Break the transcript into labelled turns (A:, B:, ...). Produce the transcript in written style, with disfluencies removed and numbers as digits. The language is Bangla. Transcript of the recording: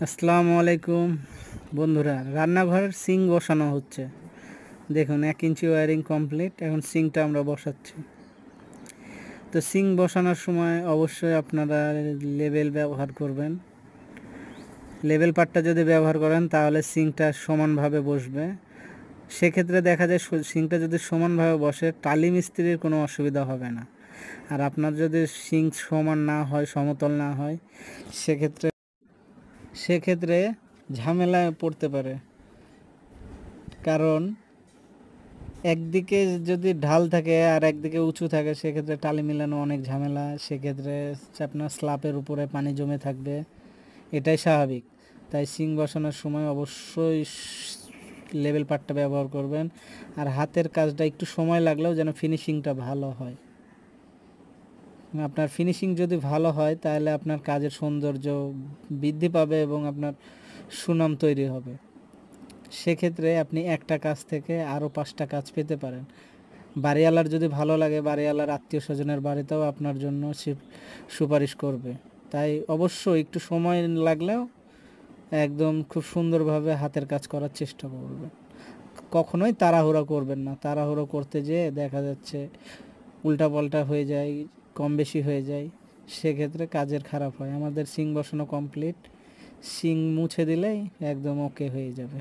A: আসসালামু আলাইকুম বন্ধুরা, রান্নাঘরের সিং বসানো হচ্ছে। দেখুন 1 ইঞ্চি ওয়্যারিং কমপ্লিট। এখন সিংটা আমরা বসাচ্ছি। তো সিং বসানোর সময় অবশ্যই আপনারা লেবেল ব্যবহার করবেন। লেবেল পাটটা যদি ব্যবহার করেন তাহলে সিংটা সমানভাবে বসবে। সেক্ষেত্রে দেখা যায় সিংটা যদি সমানভাবে বসে টালি মিস্ত্রির কোনো অসুবিধা হবে না। আর আপনার যদি সিং সমান না হয়, সমতল না হয়, সেক্ষেত্রে ঝামেলায় পড়তে পারে। কারণ একদিকে যদি ঢাল থাকে আর একদিকে উঁচু থাকে, সেক্ষেত্রে টালি মিলানো অনেক ঝামেলা। সেক্ষেত্রে আপনার স্ল্যাবের উপরে পানি জমে থাকবে, এটাই স্বাভাবিক। তাই সিং বসানোর সময় অবশ্যই লেবেল পাটটা ব্যবহার করবেন। আর হাতের কাজটা একটু সময় লাগলেও যেন ফিনিশিংটা ভালো হয়। আপনার ফিনিশিং যদি ভালো হয় তাহলে আপনার কাজের সৌন্দর্য বৃদ্ধি পাবে এবং আপনার সুনাম তৈরি হবে। সেক্ষেত্রে আপনি একটা কাজ থেকে আরও 5টা কাজ পেতে পারেন। বাড়িওয়ালার যদি ভালো লাগে, বাড়িওয়ালার আত্মীয় স্বজনের বাড়িতেও আপনার জন্য সুপারিশ করবে। তাই অবশ্যই একটু সময় লাগলেও একদম খুব সুন্দরভাবে হাতের কাজ করার চেষ্টা করবেন। কখনোই তাড়াহুড়ো করবেন না। তাড়াহুড়ো করতে যেয়ে দেখা যাচ্ছে উল্টাপাল্টা হয়ে যায়, কম বেশি হয়ে যায়, সেক্ষেত্রে কাজের খারাপ হয়। আমাদের সিং বসানো কমপ্লিট। সিং মুছে দিলেই একদম ওকে হয়ে যাবে।